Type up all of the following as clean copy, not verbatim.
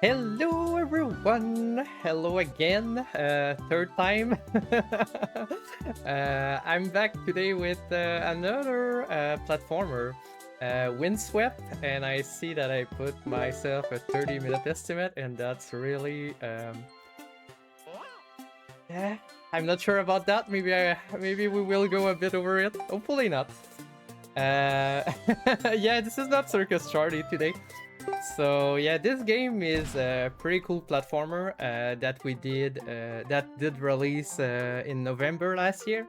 Hello everyone! Hello again, third time. I'm back today with another platformer, Windswept, and I see that I put myself a 30-minute estimate, and that's really yeah. I'm not sure about that. Maybe we will go a bit over it. Hopefully not. Yeah, this is not Circus Charlie today. So yeah, this game is a pretty cool platformer that did release in November last year.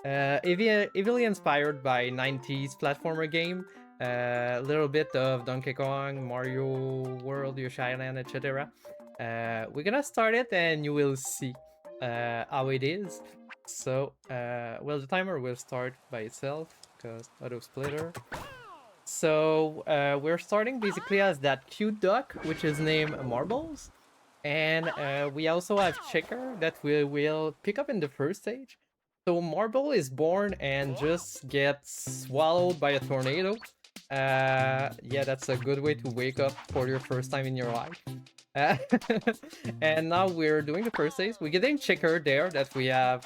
Heavily inspired by 90s platformer game. A little bit of Donkey Kong, Mario World, Yoshi Island, etc. We're gonna start it and you will see how it is. So, well, the timer will start by itself because auto splitter. So we're starting basically as that cute duck, which is named Marbles. And we also have Checker that we will pick up in the first stage. So Marble is born and just gets swallowed by a tornado. Yeah, that's a good way to wake up for your first time in your life. Uh, and now we're doing the first stage. We're getting Checker there that we have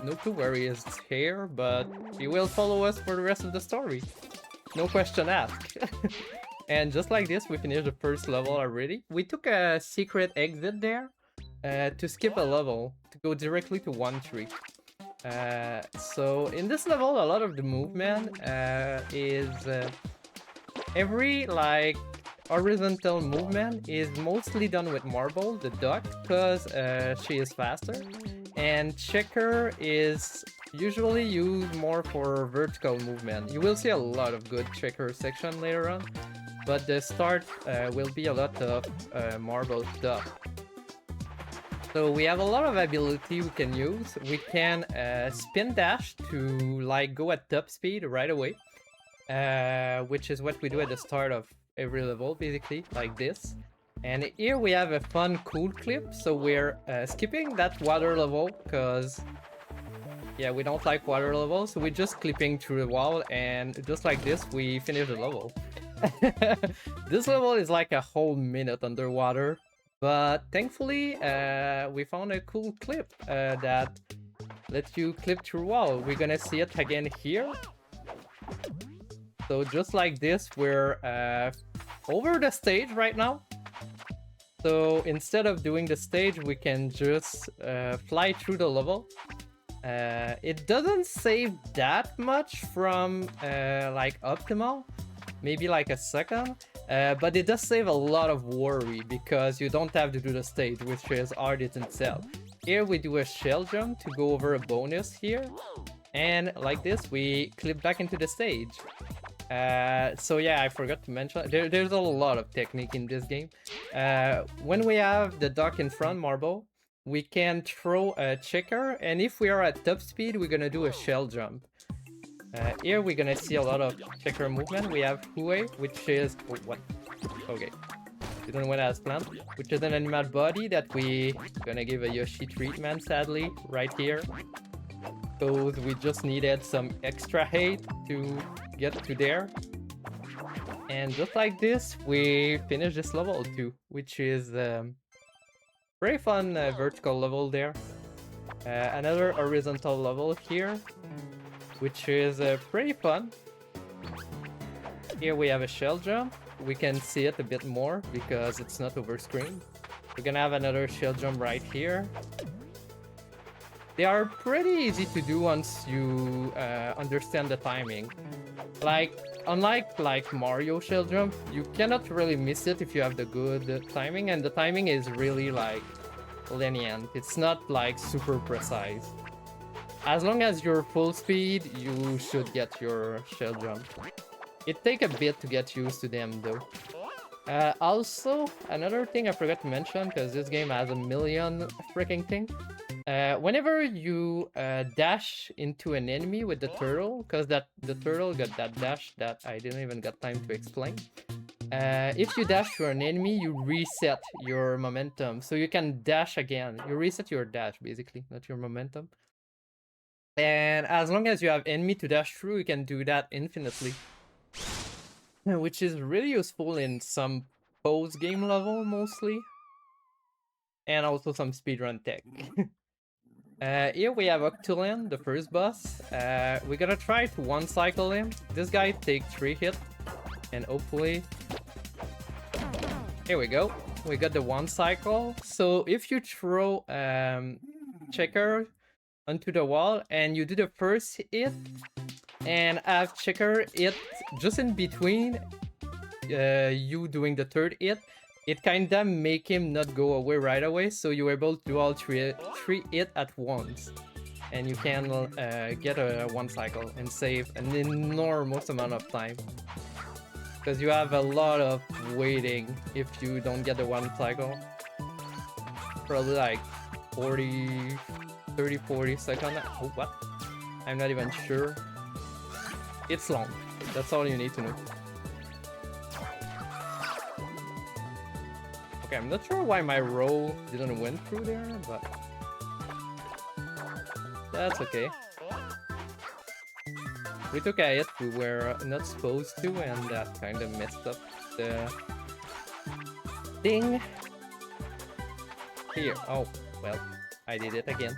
no clue where he is here, but he will follow us for the rest of the story. No question asked. And just like this, we finished the first level already. We took a secret exit there to skip a level, to go directly to 1-3. So in this level, a lot of the movement is every like horizontal movement is mostly done with Marble, the duck, because she is faster, and Checker is usually used more for vertical movement. You will see a lot of good Checker section later on, but the start will be a lot of Marble stuff. So we have a lot of ability we can use. We can spin dash to like go at top speed right away, which is what we do at the start of every level, basically, like this. And here we have a fun, cool clip. So we're skipping that water level because, yeah, we don't like water levels. So we're just clipping through the wall, and just like this, we finish the level. This level is like a whole minute underwater. But thankfully, we found a cool clip that lets you clip through wall. We're gonna see it again here. So just like this, we're over the stage right now. So instead of doing the stage, we can just fly through the level. It doesn't save that much from like optimal, maybe like a second, but it does save a lot of worry because you don't have to do the stage, which is hard in itself. Here we do a shell jump to go over a bonus here, and like this we clip back into the stage. So yeah, I forgot to mention, there's a lot of technique in this game. When we have the duck in front, Marble, we can throw a Checker, and if we are at top speed, we're gonna do a shell jump. Here we're gonna see a lot of Checker movement. We have Hue, which is... Oh, what? Okay. Didn't went as planned. Which is an animal body that we gonna give a Yoshi treatment, sadly, right here. So we just needed some extra hate to get to there. And just like this, we finish this level too, which is very fun vertical level there. Another horizontal level here, which is pretty fun. Here we have a shell jump. We can see it a bit more because it's not over screen. We're gonna have another shell jump right here. They are pretty easy to do once you understand the timing. Like, unlike like Mario shell jump, you cannot really miss it if you have the good timing, and the timing is really like lenient. It's not like super precise. As long as you're full speed, you should get your shell jump. It takes a bit to get used to them though. Also, another thing I forgot to mention, because this game has a million freaking things. Whenever you dash into an enemy with the turtle, because the turtle got that dash that I didn't even get time to explain. If you dash to an enemy, you reset your momentum, so you can dash again. You reset your dash, basically, not your momentum. And as long as you have enemy to dash through, you can do that infinitely. Which is really useful in some post-game level mostly, and also some speedrun tech. Here we have Octulin, the first boss. We're gonna try to one-cycle him. This guy takes 3 hits, and hopefully... Here we go. We got the one cycle. So if you throw Checker onto the wall and you do the first hit and have Checker hit just in between you doing the third hit, it kinda make him not go away right away, so you're able to do all three hits at once. And you can get a one cycle and save an enormous amount of time. Because you have a lot of waiting if you don't get the one cycle. Probably like 40 seconds. Oh, what? I'm not even sure. It's long. That's all you need to know. Okay, I'm not sure why my roll didn't went through there, but that's okay. We took a hit we were not supposed to, and that kind of messed up the thing. Here, oh, well, I did it again.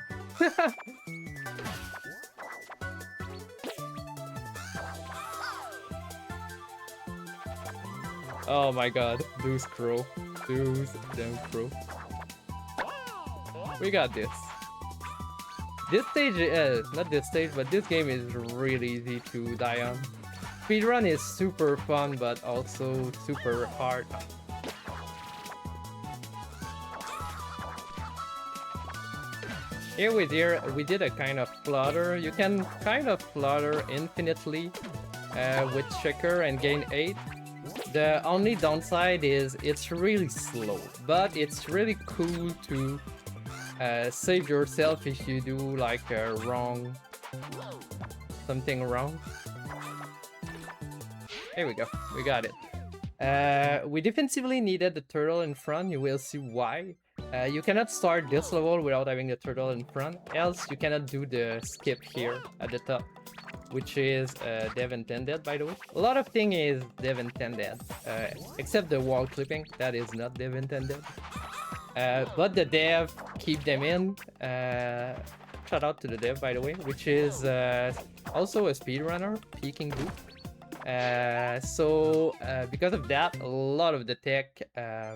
Oh my god, those crow. Those damn crow. We got this. This stage, not this stage, but this game is really easy to die on. Speedrun is super fun, but also super hard. Here we did a kind of flutter. You can kind of flutter infinitely with Checker and gain 8. The only downside is it's really slow, but it's really cool to save yourself if you do like a something wrong. Here we go, we got it. We defensively needed the turtle in front, you will see why. You cannot start this level without having the turtle in front, else you cannot do the skip here at the top, which is dev intended, by the way. A lot of thing is dev intended, except the wall clipping, that is not dev intended. But the dev keep them in. Shout out to the dev, by the way, which is also a speedrunner, Peking Boot. So because of that, a lot of the tech, a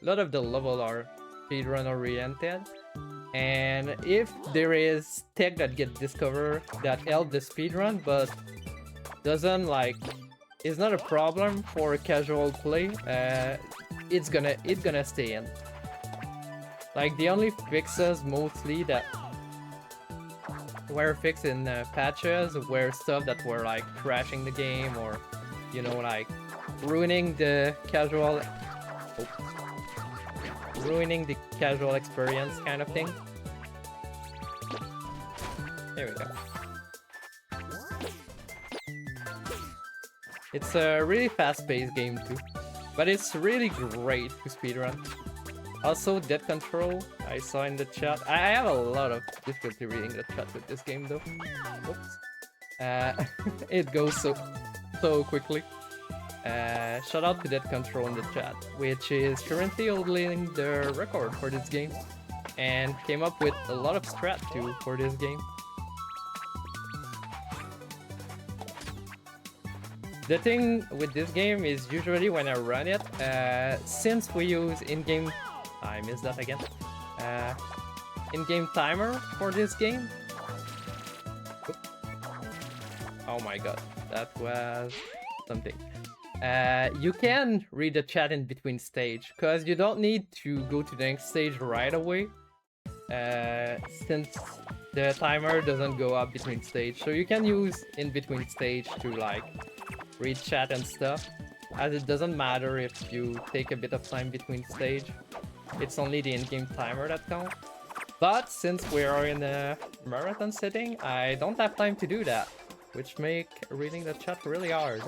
lot of the level are speedrun oriented. And if there is tech that get discovered that help the speedrun, but doesn't like, is not a problem for casual play, it's gonna stay in. Like the only fixes mostly that were fixed in patches were stuff that were like crashing the game or, you know, like ruining the casual experience kind of thing. There we go. It's a really fast-paced game too, but it's really great to speedrun. Also, dead control, I saw in the chat. I have a lot of difficulty reading the chat with this game though. Oops. It goes so quickly. Shout out to Dead Control in the chat, which is currently holding the record for this game, and came up with a lot of strat too for this game. The thing with this game is usually when I run it, since we use in-game... I missed that again. In-game timer for this game. Oh my god, that was something. You can read the chat in between stage, because you don't need to go to the next stage right away, since the timer doesn't go up between stage. So you can use in between stage to like read chat and stuff, as it doesn't matter if you take a bit of time between stage. It's only the in-game timer that counts. But since we are in a marathon setting, I don't have time to do that, which make reading the chat really hard.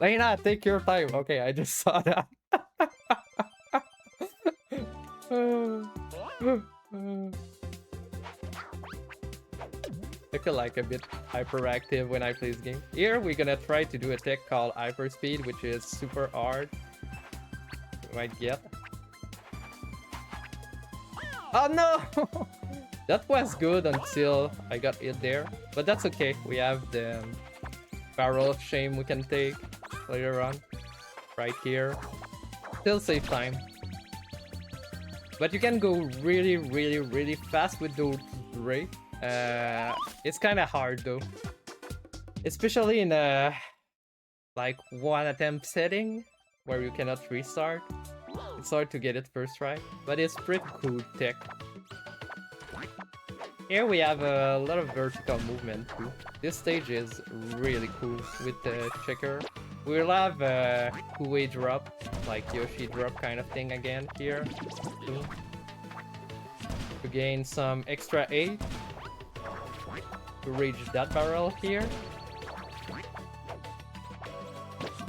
Lena, take your time. Okay, I just saw that. The feel like a bit hyperactive when I play this game. Here we're gonna try to do a tech called hyperspeed, which is super hard. You might get. Oh no! That was good until I got hit there, but that's okay. We have the barrel of shame we can take later on, right here. Still save time. But you can go really fast with those Drake. It's kind of hard though, especially in a like one attempt setting where you cannot restart. It's hard to get it first try, but it's pretty cool tech. Here we have a lot of vertical movement too. This stage is really cool with the checker. We'll have a Kuwait drop, like Yoshi drop kind of thing again here. Too. To gain some extra aid. To reach that barrel here.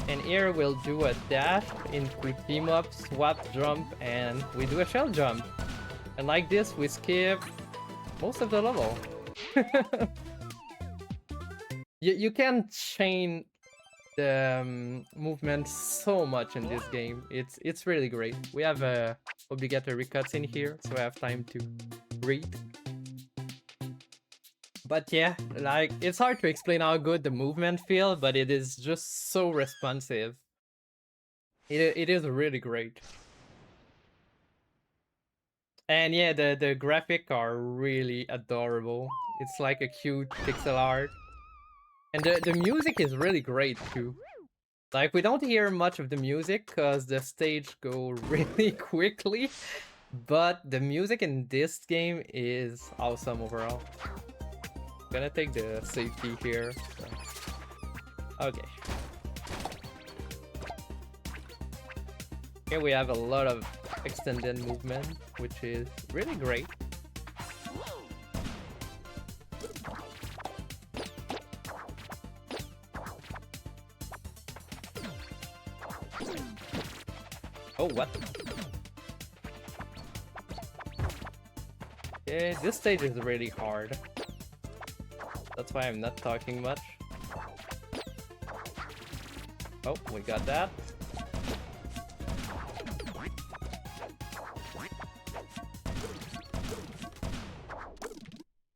And here we'll do a dash into team up, swap, jump, and we do a shell jump. And like this, we skip most of the level. You can chain the movement so much in this game. It's really great. We have obligatory cuts in here, so I have time to read. But yeah, like, it's hard to explain how good the movement feels, but it is just so responsive. It is really great. And yeah, the graphics are really adorable. It's like a cute pixel art. And the music is really great too. Like, we don't hear much of the music because the stage go really quickly. But the music in this game is awesome overall. Gonna take the safety here. So. Okay. Here we have a lot of extended movement, which is really great. Oh, what? Okay, this stage is really hard. That's why I'm not talking much. Oh, we got that.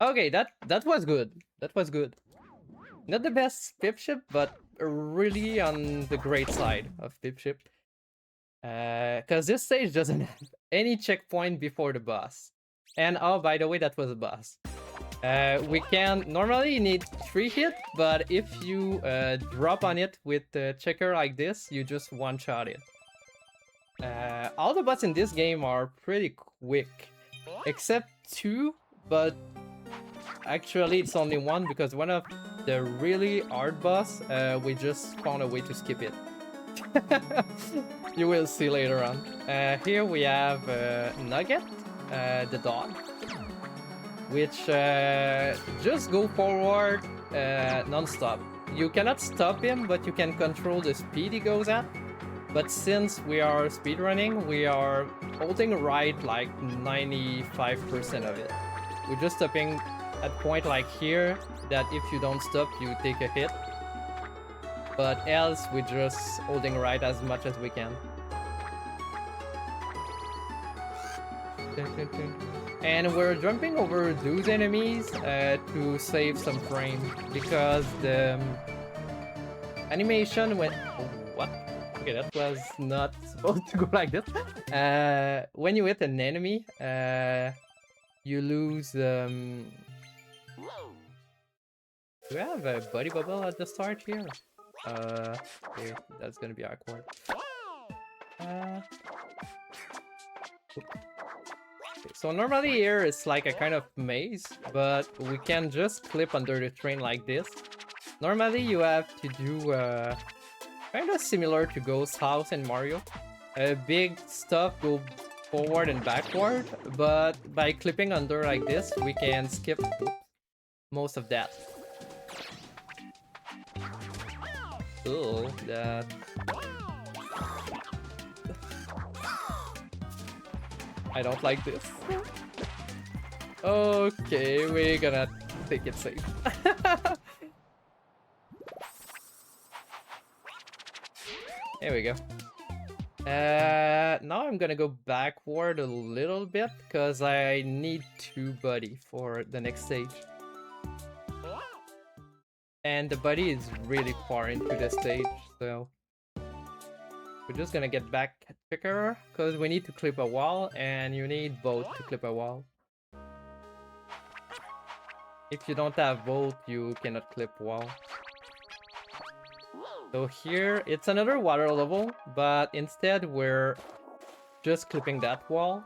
Okay, that was good. That was good. Not the best pip ship, but really on the great side of pip ship. Because this stage doesn't have any checkpoint before the boss. And oh, by the way, that was a boss. We can normally you need 3 hits, but if you drop on it with the checker like this, you just one-shot it. All the bots in this game are pretty quick, except 2, but actually it's only 1 because one of the really hard boss, we just found a way to skip it. You will see later on. Here we have Nugget, the dog. Which just go forward non-stop. You cannot stop him, but you can control the speed he goes at. But since we are speedrunning, we are holding right like 95% of it. We're just stopping at point like here, that if you don't stop, you take a hit. But else, we're just holding right as much as we can. And we're jumping over those enemies to save some frame because the animation went. Oh, what? Okay, that was not supposed to go like this. When you hit an enemy, you lose. Do we have a body bubble at the start here? Okay, that's gonna be awkward. So normally here it's like a kind of maze, but we can just clip under the train like this. Normally you have to do kind of similar to Ghost House in Mario. Big stuff go forward and backward, but by clipping under like this, we can skip most of that. Oh, that... I don't like this. Okay, we're gonna Take it safe. There we go. Now I'm gonna go backward a little bit because I need 2 buddy for the next stage. And the buddy is really far into the stage, so we're just gonna get back quicker because we need to clip a wall and you need both to clip a wall. If you don't have both, you cannot clip wall. So here, it's another water level, but instead we're just clipping that wall.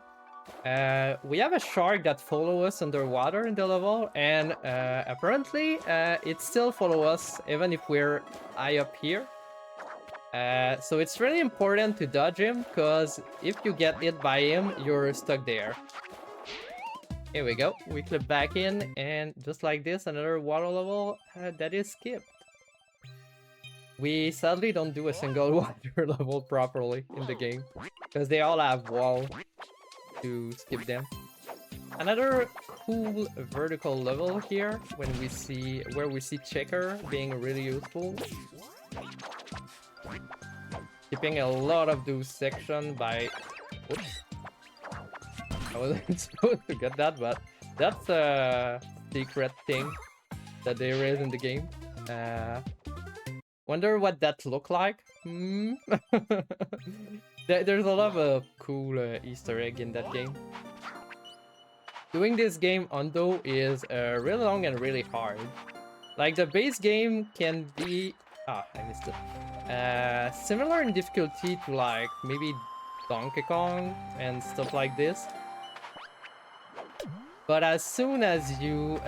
We have a shark that follows us underwater in the level, and apparently it still follows us even if we're high up here. So it's really important to dodge him, because if you get hit by him, you're stuck there. Here we go, we clip back in, and just like this, another water level that is skipped. We sadly don't do a single water level properly in the game, because they all have walls to skip them. Another cool vertical level here, where we see checker being really useful. Skipping a lot of those sections by... Oops. I wasn't supposed to get that, but that's a secret thing that there is in the game. Wonder what that look like? There's a lot of cool Easter egg in that game. Doing this game on though is really long and really hard. Like the base game can be... Ah, I missed it. Similar in difficulty to like maybe Donkey Kong and stuff like this. But as soon as you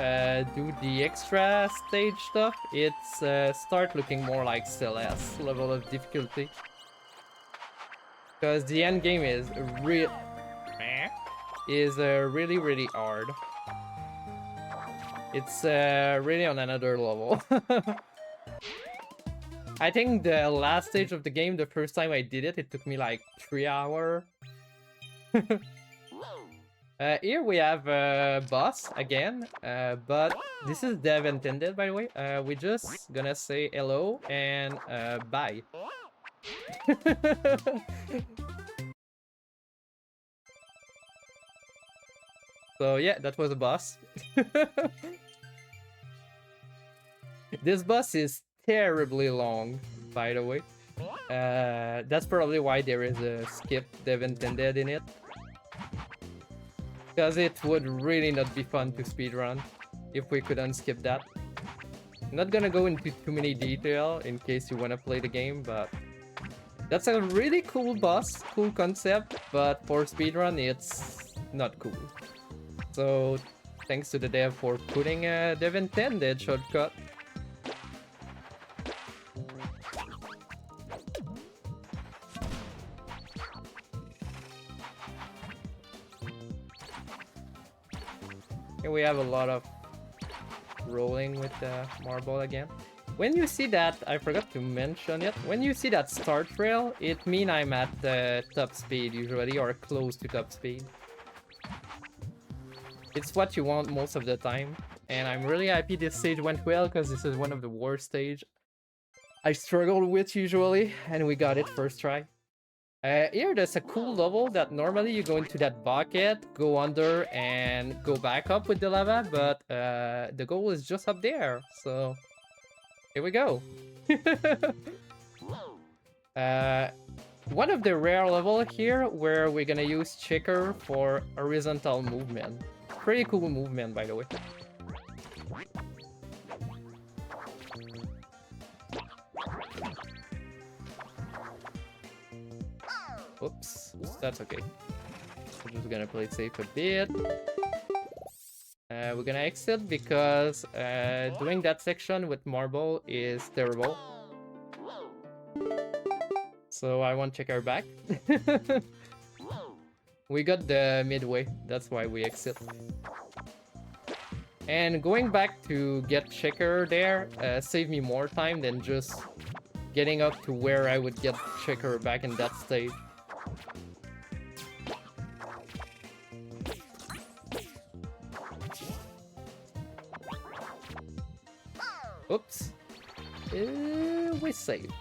do the extra stage stuff, it's start looking more like Celeste level of difficulty. Because the end game is really hard. It's really on another level. I think the last stage of the game, the first time I did it, it took me like 3 hours. Here we have a boss again, but this is dev intended, by the way. We're just gonna say hello and bye. So yeah, that was a boss. This boss is terribly long, by the way. That's probably why there is a skip dev intended in it. Because it would really not be fun to speedrun if we couldn't skip that. I'm not gonna go into too many detail in case you wanna play the game, but that's a really cool boss, cool concept, but for speedrun it's not cool. So thanks to the dev for putting a dev intended shortcut. Here we have a lot of rolling with the marble again. When you see that, I forgot to mention it, when you see that start rail, it means I'm at top speed usually, or close to top speed. It's what you want most of the time, and I'm really happy this stage went well, because this is one of the worst stages I struggle with usually, and we got it first try. Here there's a cool level that normally you go into that bucket, go under, and go back up with the lava, but the goal is just up there, so here we go. One of the rare level here where we're gonna use checker for horizontal movement. Pretty cool movement, by the way. Oops, that's okay. We're just gonna play safe a bit. We're gonna exit because doing that section with marble is terrible. So I won't check our back. We got the midway, that's why we exit. And going back to get checker there saved me more time than just getting up to where I would get checker back in that stage. save.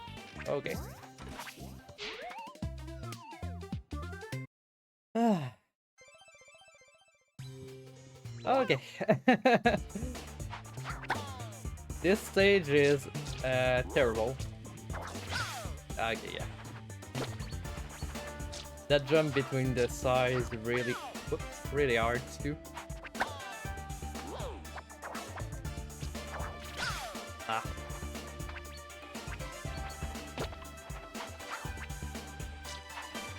Okay. Okay. This stage is terrible. Okay, yeah. That jump between the sides really, really hard too. Ah.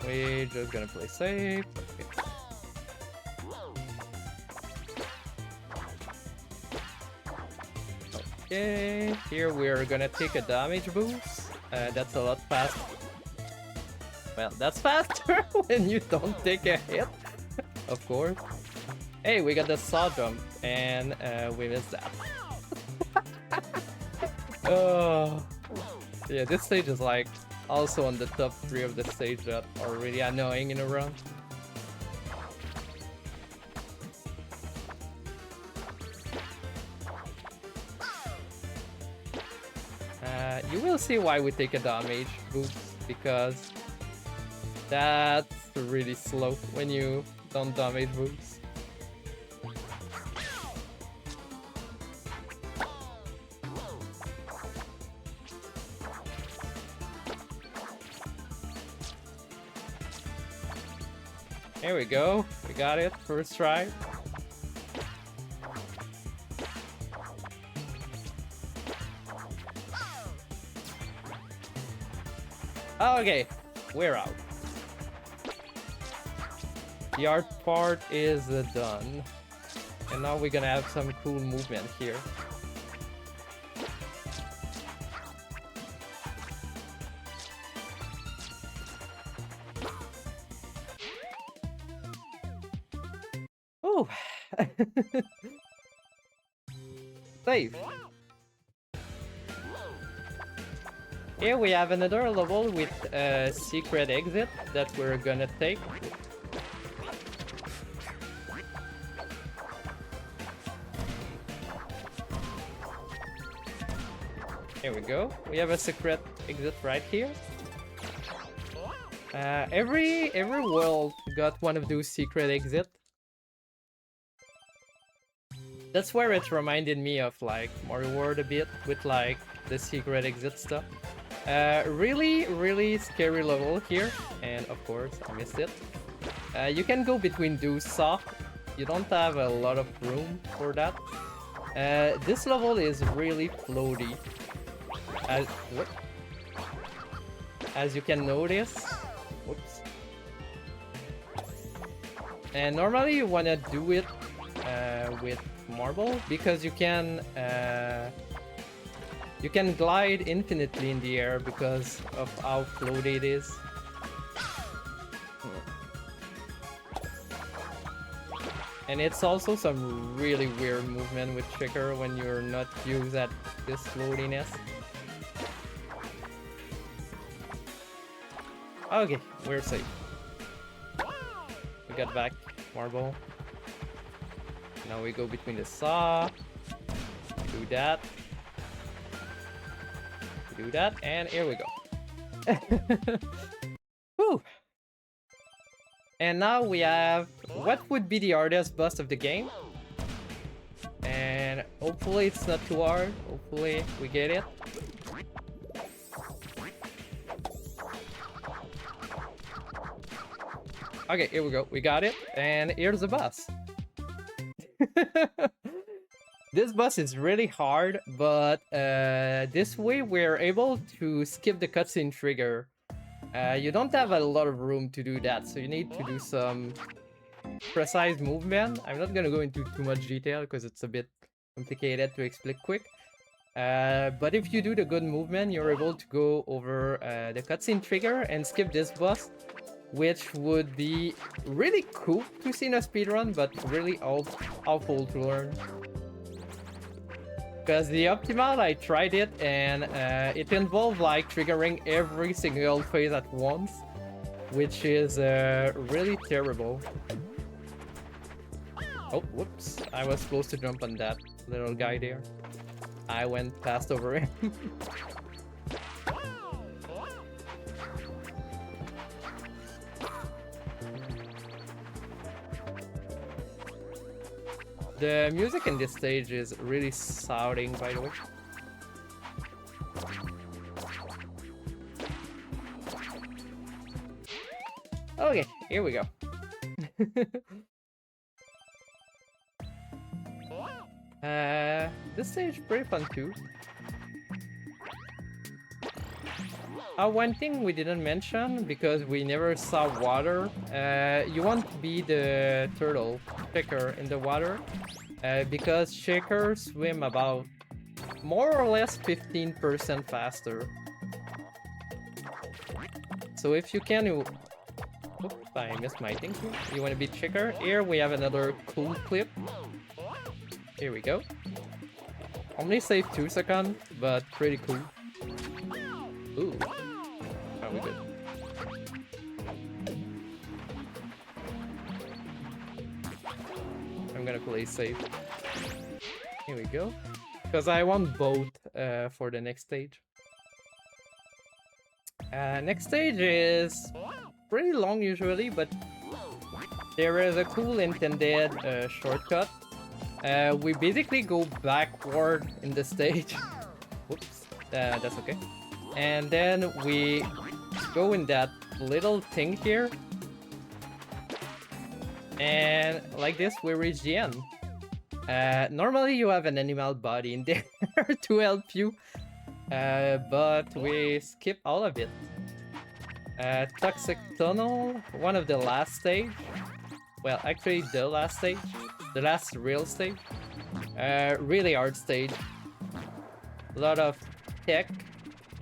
We're just gonna play safe. Okay, here we're gonna take a damage boost. That's a lot faster. Well, that's faster when you don't take a hit, of course. Hey, we got the saw jump, and we missed that. Oh, yeah, this stage is like also on the top 3 of the stage that are really annoying in a run. You will see why we take a damage boost, because that's really slow when you don't damage boost. There we go, we got it, first try. Okay, we're out. The art part is done. And now we're gonna have some cool movement here. Oh! Save. Here we have another level with a secret exit that we're gonna take. Here we go. We have a secret exit right here. Every world got one of those secret exits. That's where it reminded me of like Mario World a bit, with like the secret exit stuff. Really scary level here, and of course I missed it. You can go between those soft. You don't have a lot of room for that. This level is really floaty. As you can notice. Whoops. And normally you wanna do it with marble, because you can glide infinitely in the air because of how floaty it is. And it's also some really weird movement with trigger when you're not used at this floatiness. Okay, we're safe. We got back marble. Now we go between the saw. Do that. Do that, and here we go. Woo! And now we have what would be the hardest boss of the game. And hopefully it's not too hard. Hopefully we get it. Okay, here we go. We got it. And here's the boss. This boss is really hard, but this way we're able to skip the cutscene trigger. You don't have a lot of room to do that, so you need to do some precise movement. I'm not gonna go into too much detail because it's a bit complicated to explain quick. But if you do the good movement, you're able to go over the cutscene trigger and skip this boss, which would be really cool to see in a speedrun, but really awful to learn. Because the optimal, I tried it, and it involved like triggering every single phase at once, which is really terrible. Oh, whoops. I was supposed to jump on that little guy there. I went past over him. The music in this stage is really shouting, by the way. Okay, here we go. This stage is pretty fun too. One thing we didn't mention, because we never saw water, you want to be the turtle shaker in the water, because shakers swim about more or less 15% faster. So if you can, oops, I missed my thing here. You want to be shaker? Here we have another cool clip. Here we go. Only saved 2 seconds, but pretty cool. Ooh. Are we good? I'm gonna play safe. Here we go. Because I want both for the next stage. Next stage is pretty long usually, but there is a cool intended shortcut. We basically go backward in the stage. Whoops, that's okay. And then we go in that little thing here. And like this, we reach the end. Normally you have an animal body in there to help you. But we skip all of it. Toxic Tunnel, one of the last stage. Well, actually the last stage. The last real stage. Really hard stage. A lot of tech.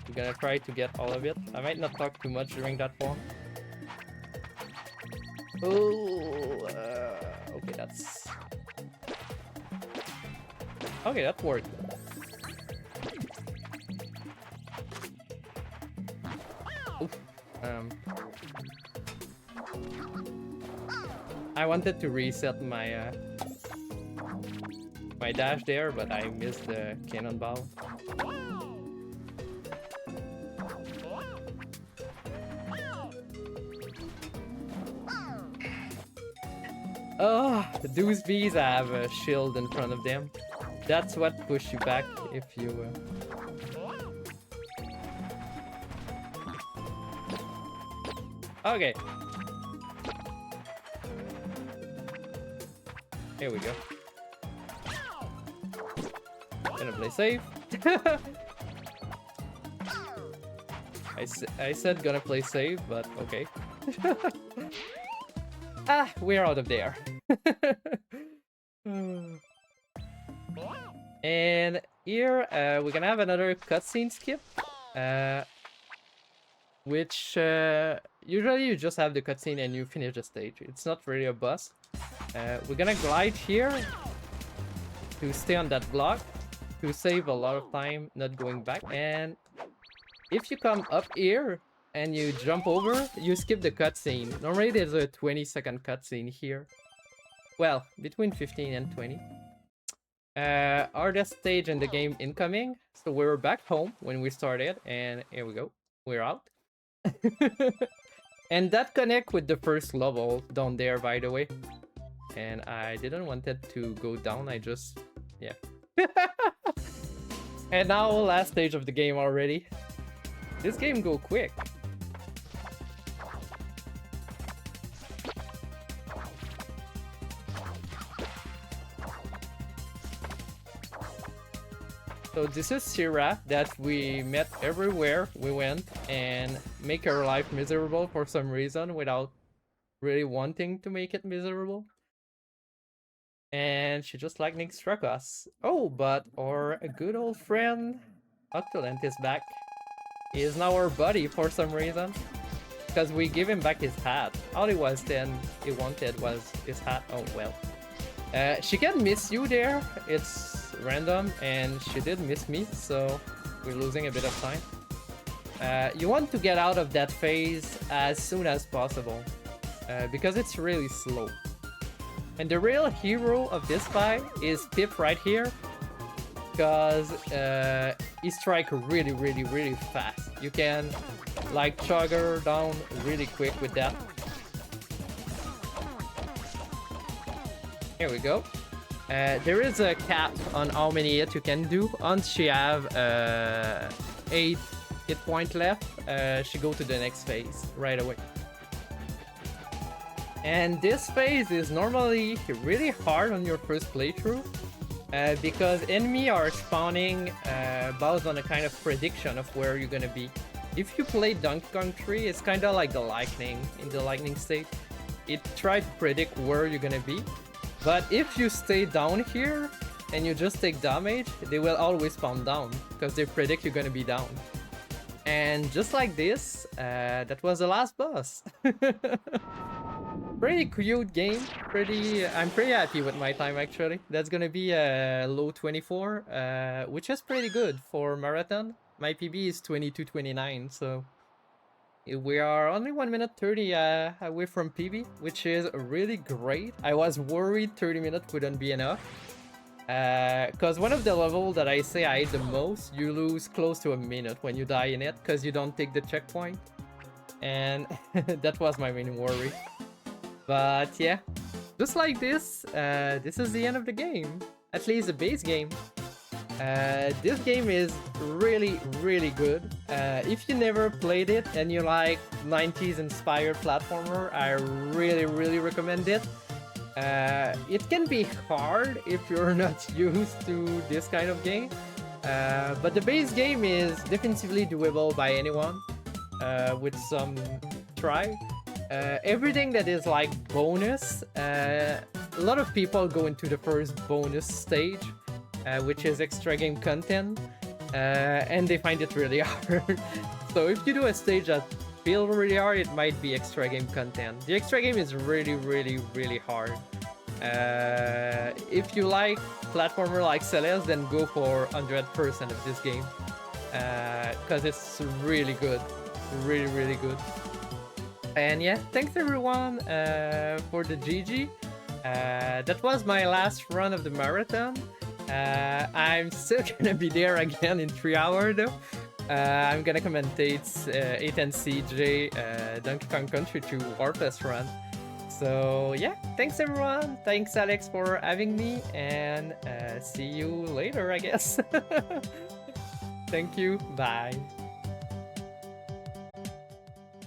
I'm gonna try to get all of it. I might not talk too much during that one. Oh, okay, that's... Okay, that worked. Oof. I wanted to reset my my dash there, but I missed the cannonball. Oh, those bees have a shield in front of them. That's what pushes you back if you... Okay. Here we go. Gonna play safe. I said gonna play safe, but okay. Ah, we're out of there. And here we're gonna have another cutscene skip, which usually you just have the cutscene and you finish the stage. It's not really a boss. We're gonna glide here to stay on that block to save a lot of time not going back. And if you come up here and you jump over, you skip the cutscene. Normally there's a 20-second cutscene here. Well, between 15 and 20. Hardest stage in the game incoming. So we were back home when we started, and here we go. We're out. And that connect with the first level down there, by the way. And I didn't want it to go down, I just... yeah. And now last stage of the game already. This game go quick. So this is Syrah that we met everywhere we went and make her life miserable for some reason without really wanting to make it miserable. And she just lightning struck us. Oh, but our good old friend Octolent is back. He is now our buddy for some reason. Because we give him back his hat. All it was then he wanted was his hat. Oh well. She can miss you there. It's random, and she did miss me, so we're losing a bit of time. You want to get out of that phase as soon as possible, because it's really slow. And the real hero of this fight is Pip right here, because he strikes really fast. You can like chug her down really quick with that. Here we go. There is a cap on how many hits you can do. Once she have 8 hit point left, she go to the next phase right away. And this phase is normally really hard on your first playthrough because enemy are spawning based on a kind of prediction of where you're gonna be. If you play Donkey Kong 3, it's kind of like the lightning in the lightning state. It tries to predict where you're gonna be. But if you stay down here and you just take damage, they will always spawn down because they predict you're gonna be down. And just like this, that was the last boss. Pretty cute game. I'm pretty happy with my time actually. That's gonna be a low 24, which is pretty good for marathon. My PB is 22:29, so we are only 1 minute 30 away from PB, which is really great. I was worried 30 minutes wouldn't be enough. Because one of the levels that I say I hate the most, you lose close to a minute when you die in it because you don't take the checkpoint. And that was my main worry. But yeah, just like this is the end of the game. At least the base game. This game is really, really good. If you never played it and you like 90s inspired platformer, I really, really recommend it. It can be hard if you're not used to this kind of game. But the base game is definitively doable by anyone with some try. Everything that is like bonus, a lot of people go into the first bonus stage, which is extra game content, and they find it really hard. So if you do a stage that feels really hard, it might be extra game content. The extra game is really, really, really hard. If you like platformer like Celeste, then go for 100% of this game, because it's really good, really, really good. And yeah, thanks everyone for the GG. That was my last run of the marathon. I'm still gonna be there again in 3 hours though. I'm gonna commentate 8 and CJ Donkey Kong Country 2 Warfest run. So yeah, thanks everyone. Thanks Alex for having me, and see you later I guess. Thank you, bye.